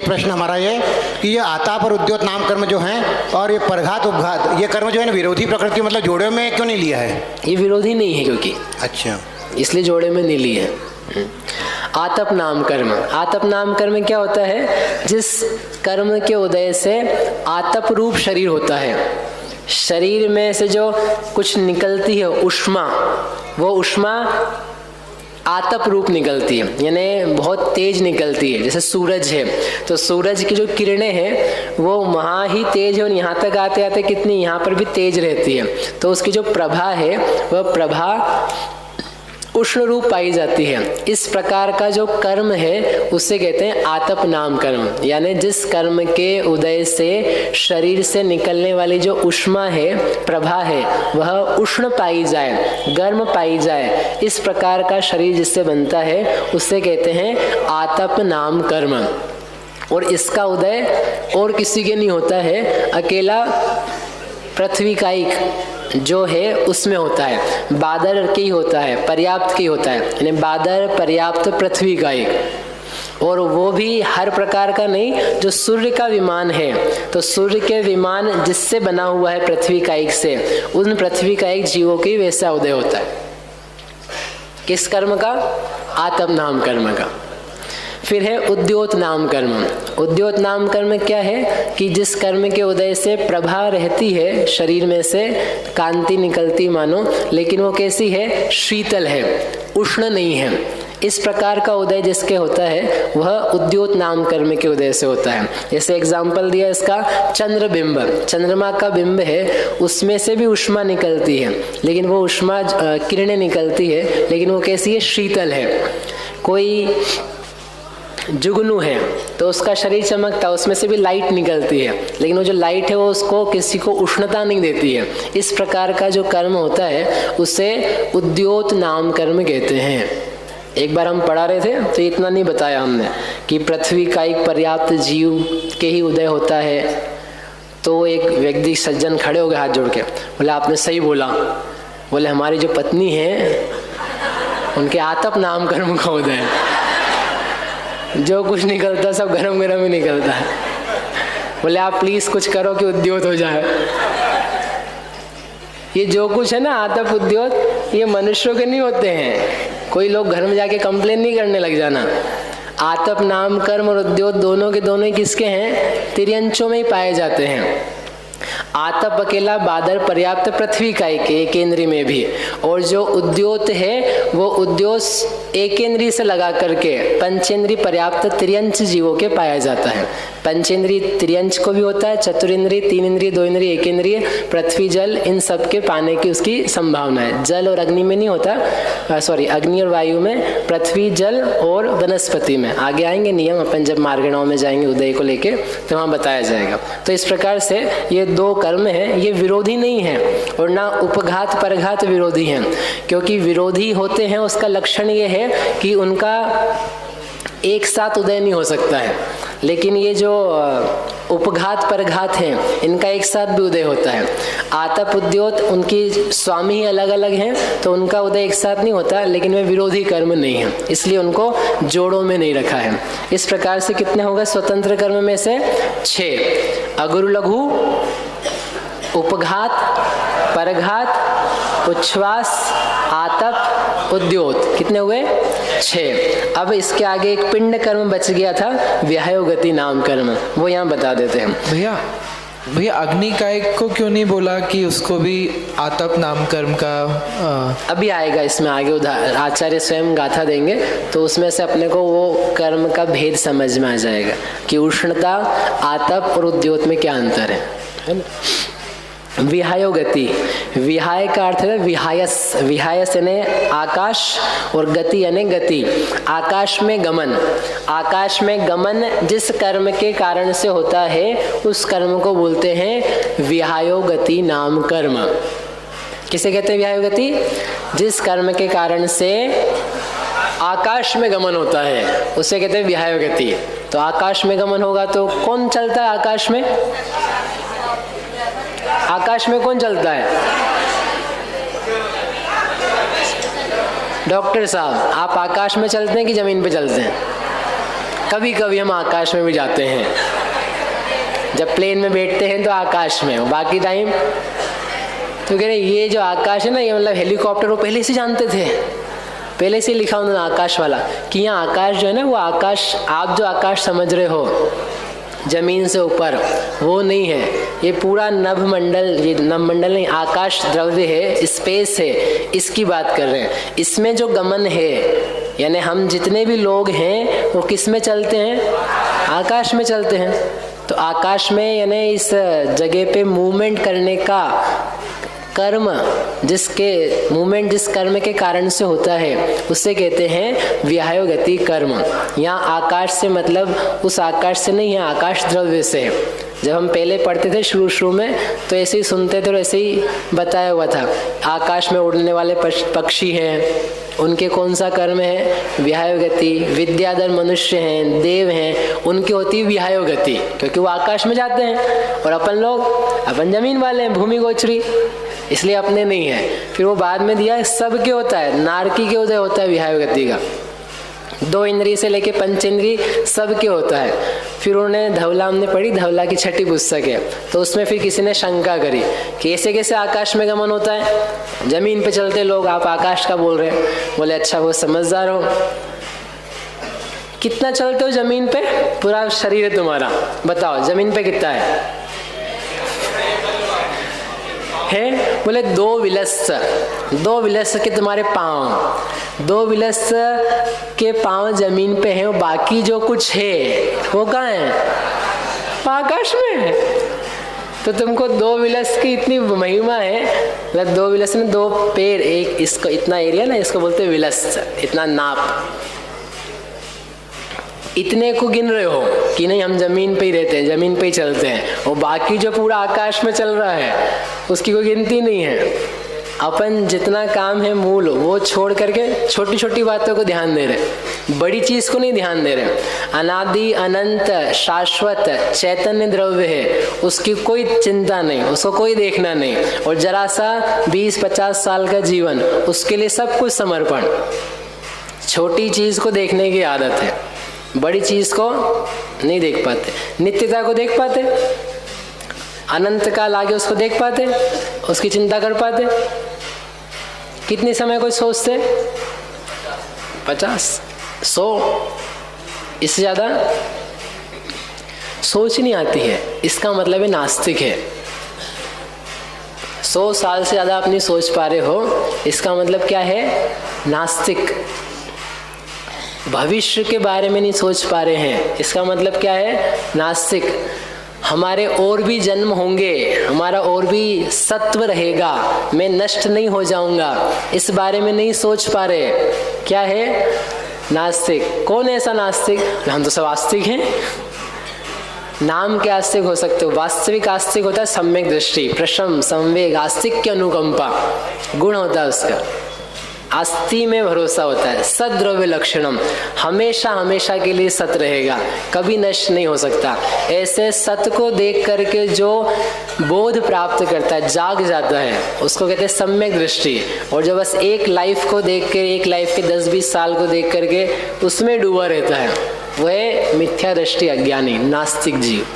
प्रश्न हमारा ये कि ये आताप और उद्योत नाम कर्म जो हैं और ये परघात उपघात, ये कर्म जो है ना विरोधी प्रकृति, मतलब जोड़े में क्यों नहीं लिया है? ये विरोधी नहीं है क्योंकि, अच्छा, इसलिए जोड़े में नहीं लिए है। आतप नाम कर्म, आतप नाम कर्म क्या होता है? जिस कर्म के उदय से आतप रूप शरीर होता है, शरीर में से जो कुछ निकलती है उष्मा, वो उष्मा आतप रूप निकलती है, यानी बहुत तेज निकलती है। जैसे सूरज है तो सूरज की जो किरणें हैं वो वहाँ ही तेज है और यहाँ तक आते आते कितनी यहाँ पर भी तेज रहती है, तो उसकी जो प्रभा है वह प्रभा उष्ण रूप पाई जाती है। इस प्रकार का जो कर्म है उसे कहते हैं आतप नाम कर्म, यानी जिस कर्म के उदय से शरीर से निकलने वाली जो उष्मा है, प्रभा है, वह उष्ण पाई जाए, गर्म पाई जाए, इस प्रकार का शरीर जिससे बनता है उसे कहते हैं आतप नाम कर्म। और इसका उदय और किसी के नहीं होता है, अकेला पृथ्वी कायिक जो है उसमें होता है, बादर के ही होता है, पर्याप्त के ही होता है, यानी बादर पर्याप्त पृथ्वी का एक। और वो भी हर प्रकार का नहीं, जो सूर्य का विमान है तो सूर्य के विमान जिससे बना हुआ है पृथ्वी का एक से, उन पृथ्वी का एक जीवों की वैसा उदय होता है। किस कर्म का? आतप नाम कर्म का। फिर है उद्योत नाम कर्म। उद्योत नाम कर्म क्या है कि जिस कर्म के उदय से प्रभा रहती है शरीर में से, कांति निकलती मानो, लेकिन वो कैसी है? शीतल है, उष्ण नहीं है। इस प्रकार का उदय जिसके होता है वह उद्योत नाम कर्म के उदय से होता है। जैसे एग्जाम्पल दिया इसका, चंद्र बिंब, चंद्रमा का बिंब है, उसमें से भी उष्मा निकलती है, लेकिन वो उष्मा किरणें निकलती है, लेकिन वो कैसी है? शीतल है। कोई जुगनू है तो उसका शरीर चमकता, उसमें से भी लाइट निकलती है, लेकिन वो जो लाइट है वो उसको किसी को उष्णता नहीं देती है। इस प्रकार का जो कर्म होता है उसे उद्योत नाम कर्म कहते हैं। एक बार हम पढ़ा रहे थे तो इतना नहीं बताया हमने कि पृथ्वी का एक पर्याप्त जीव के ही उदय होता है। तो एक व्यक्ति सज्जन खड़े हो गए हाथ जोड़ के, बोले आपने सही बोला, बोले हमारी जो पत्नी है उनके आतप नाम कर्म का उदय है, जो कुछ निकलता सब गरम गरम ही निकलता है। बोले आप प्लीज कुछ करो कि उद्योत हो जाए। ये जो कुछ है ना आतप उद्योत, ये मनुष्यों के नहीं होते हैं। कोई लोग घर में जाके कंप्लेन नहीं करने लग जाना। आतप नाम कर्म और उद्योत दोनों के दोनों ही किसके हैं? तिर्यंचों में ही पाए जाते हैं। आतप अकेला बादर पर्याप्त पृथ्वी का एक इंद्रिय में भी, और जो उद्योत है वो उद्योत एकेंद्रीय से लगा करके पंचेंद्रीय पर्याप्त त्रियंच जीवों के पाया जाता है। पंचेंद्रीय त्रियंच को भी होता है, चतुरेंद्रीय, तीन इंद्रिय, दो इंद्रिय, एक इंद्रिय, पृथ्वी जल, इन सब के पाने की उसकी संभावना है। जल और अग्नि में नहीं होता, अग्नि और वायु में, पृथ्वी जल और वनस्पति में। आगे आएंगे नियम, अपन जब मार्गणाओं में जाएंगे उदय को लेके तो वहाँ बताया जाएगा। तो इस प्रकार से ये दो कर्म है, ये विरोधी नहीं है और ना उपघात परघात विरोधी हैं, क्योंकि विरोधी होते हैं उसका लक्षण ये है कि उनका एक साथ उदय नहीं हो सकता है, लेकिन ये जो उपघात परघात हैं इनका एक साथ भी उदय होता है। आतप उद्योत उनकी स्वामी ही अलग अलग हैं तो उनका उदय एक साथ नहीं होता, लेकिन वे विरोधी कर्म नहीं है, इसलिए उनको जोड़ों में नहीं रखा है। इस प्रकार से कितने हो गए स्वतंत्र कर्म में से? 6। अगुरु लघु, उपघात, परघात, उच्छ्वास, आतप, उद्योत, कितने हुए? 6। अब इसके आगे एक पिंड कर्म बच गया था, व्यायोगति नाम कर्म, वो यहाँ बता देते हैं। भैया अग्निकायिक को क्यों नहीं बोला कि उसको भी आतप नाम कर्म का? अभी आएगा इसमें आगे, आचार्य स्वयं गाथा देंगे तो उसमें से अपने को वो कर्म का भेद समझ में आ जाएगा कि उष्णता, आतप और उद्योत में क्या अंतर है ना। विहायो गति, विहाय का अर्थ है विहायस, विहायस यानी आकाश और गति यानी गति, आकाश में गमन। आकाश में गमन जिस कर्म के कारण से होता है उस कर्म को बोलते हैं विहायो गति नाम कर्म। किसे कहते हैं विहायो गति? जिस कर्म के कारण से आकाश में गमन होता है उसे कहते हैं विहायो गति। तो आकाश में गमन होगा तो कौन चलता है आकाश में? आकाश में कौन चलता है? डॉक्टर साहब, आप आकाश में चलते हैं कि जमीन पे चलते हैं? कभी कभी हम आकाश में भी जाते हैं, जब प्लेन में बैठते हैं तो आकाश में, बाकी टाइम तो कह रहे ये जो आकाश है ना, ये मतलब हेलीकॉप्टर, वो पहले से जानते थे, पहले से लिखा उन्होंने आकाश वाला कि यहाँ आकाश जो है ना, वो आकाश, आप जो आकाश समझ रहे हो जमीन से ऊपर, वो नहीं है। ये पूरा नभमंडल, ये नभमंडल नहीं, आकाश द्रव्य है, स्पेस है, इसकी बात कर रहे हैं। इसमें जो गमन है, यानी हम जितने भी लोग हैं वो किस में चलते हैं? आकाश में चलते हैं। तो आकाश में यानी इस जगह पे मूवमेंट करने का कर्म, जिसके मूवमेंट जिस कर्म के कारण से होता है, उसे कहते हैं विहायो गति कर्म। यहाँ आकाश से मतलब उस आकाश से नहीं है, आकाश द्रव्य से है। जब हम पहले पढ़ते थे शुरू में तो ऐसे ही सुनते थे और ऐसे ही बताया हुआ था, आकाश में उड़ने वाले पक्षी हैं, उनके कौन सा कर्म है? विहायो गति। विद्याधर मनुष्य हैं, देव हैं, उनकी होती है विहायो गति, क्योंकि वो आकाश में जाते हैं। और अपन जमीन वाले हैं, भूमि गोचरी, इसलिए अपने नहीं है। फिर वो बाद में दिया, सबके होता है, नारकी के उदय होता है विहायो गति का, 2 इंद्रिय से लेके 5 इंद्रिय सबके होता है। फिर उन्होंने धवला, हमने पढ़ी, धवला की 6ठी पुस्तक है, तो उसमें फिर किसी ने शंका करी कि ऐसे कैसे आकाश में गमन होता है, जमीन पे चलते लोग, आप आकाश का बोल रहे हैं। बोले अच्छा, वो समझदार हो, कितना चलते हो जमीन पे? पूरा शरीर है तुम्हारा, बताओ जमीन पे कितना है? बोले 2 विलस के तुम्हारे पाँव, 2 विलस के पाँव जमीन पे हैं, बाकी जो कुछ है वो कहाँ है? आकाश में। तो तुमको 2 विलस की इतनी महिमा है, मतलब 2 विलस में 2 पैर, एक इसको इतना एरिया ना, इसको बोलते हैं विलस, इतना नाप, इतने को गिन रहे हो कि नहीं हम जमीन पे ही रहते हैं, जमीन पे ही चलते हैं, और बाकी जो पूरा आकाश में चल रहा है उसकी कोई गिनती नहीं है। अपन जितना काम है मूल, वो छोड़ करके छोटी छोटी बातों को ध्यान दे रहे, बड़ी चीज को नहीं ध्यान दे रहे। अनादि अनंत शाश्वत चैतन्य द्रव्य है, उसकी कोई चिंता नहीं, उसको कोई देखना नहीं, और जरा सा 20-50 साल का जीवन, उसके लिए सब कुछ समर्पण। छोटी चीज को देखने की आदत है, बड़ी चीज को नहीं देख पाते, नित्यता को देख पाते, अनंत काल आगे उसको देख पाते, उसकी चिंता कर पाते। कितने समय कोई सोचते? 50, 100, इससे ज्यादा सोच नहीं आती है, इसका मतलब है नास्तिक है। 100 साल से ज्यादा आप नहीं सोच पा रहे हो, इसका मतलब क्या है? नास्तिक। भविष्य के बारे में नहीं सोच पा रहे हैं, इसका मतलब क्या है? नास्तिक। हमारे और भी जन्म होंगे, हमारा और भी सत्व रहेगा, मैं नष्ट नहीं हो जाऊंगा, इस बारे में नहीं सोच पा रहे, क्या है? नास्तिक। कौन है ऐसा नास्तिक? हम तो सब आस्तिक हैं। नाम के आस्तिक हो सकते हो, वास्तविक आस्तिक होता है सम्यक दृष्टि, प्रशम, संवेग, आस्तिक की अनुकंपा गुण होता है उसका। आस्ति में भरोसा होता है, सद्द्रव्य लक्षणम, हमेशा हमेशा के लिए सत रहेगा, कभी नष्ट नहीं हो सकता। ऐसे सत को देख करके जो बोध प्राप्त करता है, जाग जाता है, उसको कहते हैं सम्यक दृष्टि। और जो बस एक लाइफ को देख के, एक लाइफ के 10-20 साल को देख करके उसमें डूबा रहता है, वह मिथ्या दृष्टि अज्ञानी नास्तिक जीव।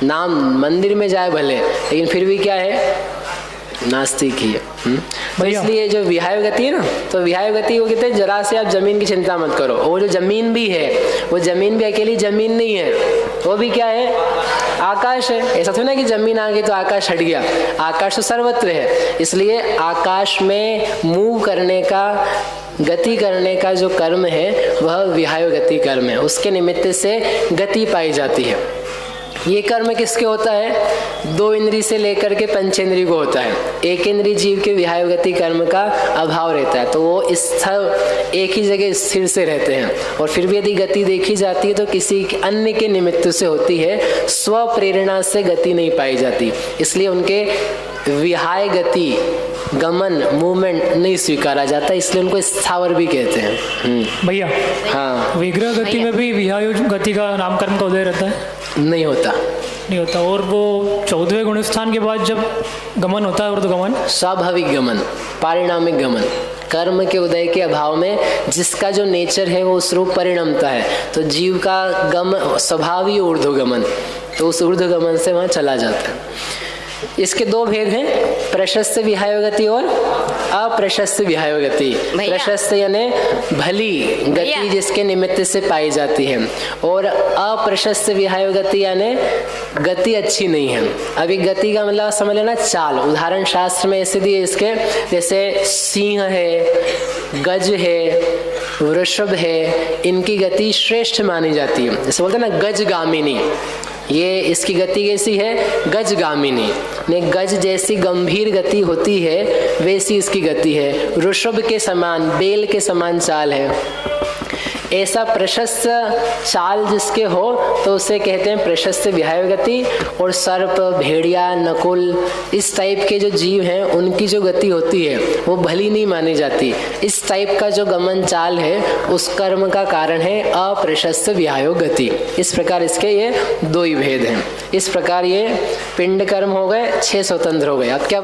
नाम मंदिर में जाए भले, लेकिन फिर भी क्या है? नास्तिक ही है। तो इसलिए जो विहाय गति है ना, तो विहाय गति वो कहते हैं जरा से आप जमीन की चिंता मत करो। वो जो जमीन भी है, वो जमीन भी अकेली जमीन नहीं है, वो भी क्या है? आकाश है। ऐसा थोड़ा ना कि जमीन आ गई तो आकाश हट गया, आकाश तो सर्वत्र है। इसलिए आकाश में मूव करने का, गति करने का जो कर्म है वह विहाय गति कर्म है, उसके निमित्त से गति पाई जाती है। ये कर्म किसके होता है? 2 इंद्रिय से लेकर के 5 इंद्रिय को होता है। 1 इंद्रिय जीव के विहाय गति कर्म का अभाव रहता है, तो वो स्थल एक ही जगह स्थिर से रहते हैं। और फिर भी यदि गति देखी जाती है तो किसी अन्य के निमित्त से होती है, स्व प्रेरणा से गति नहीं पाई जाती। इसलिए उनके विहाय गति, गमन, मूवमेंट नहीं स्वीकारा जाता, इसलिए उनको स्थावर भी कहते हैं। भैया, हाँ, विग्रह गति में भी विहाय गति का नामकरण का उदय रहता है? नहीं होता, नहीं होता। और वो 14वें गुणस्थान के बाद जब गमन होता है, ऊर्ध्वगमन, स्वाभाविक गमन, पारिणामिक गमन, कर्म के उदय के अभाव में जिसका जो नेचर है वो उस रूप परिणमता है, तो जीव का गम स्वभाव ही ऊर्ध्वगमन, तो उस ऊर्ध्वगमन से वहाँ चला जाता है। इसके दो भेद हैं, प्रशस्त विहायोगति और अप्रशस्त विहायोगति। प्रशस्त यानी भली गति जिसके निमित्त से पाई जाती है, और अप्रशस्त विहायोगति यानी गति अच्छी नहीं है। अभी गति का मतलब समझ लेना चाल। उदाहरण शास्त्र में ऐसे दिए इसके, जैसे सिंह है, गज है, वृषभ है, इनकी गति श्रेष्ठ मानी जाती है। जैसे बोलते हैं ना गजगामिनी, ये इसकी गति कैसी है, गजगामिनी। ने गज जैसी गंभीर गति होती है वैसी इसकी गति है, वृषभ के समान, बेल के समान चाल है। ऐसा प्रशस्त चाल जिसके हो तो उसे कहते हैं प्रशस्त विहायोगति। और सर्प, भेड़िया, नकुल, इस टाइप के जो जीव हैं उनकी जो गति होती है वो भली नहीं मानी जाती। इस टाइप का जो गमन चाल है उस कर्म का कारण है अप्रशस्त विहायोग गति। इस प्रकार इसके ये दो ही भेद हैं। इस प्रकार ये पिंड कर्म हो गए, 6 स्वतंत्र हो गए। अब क्या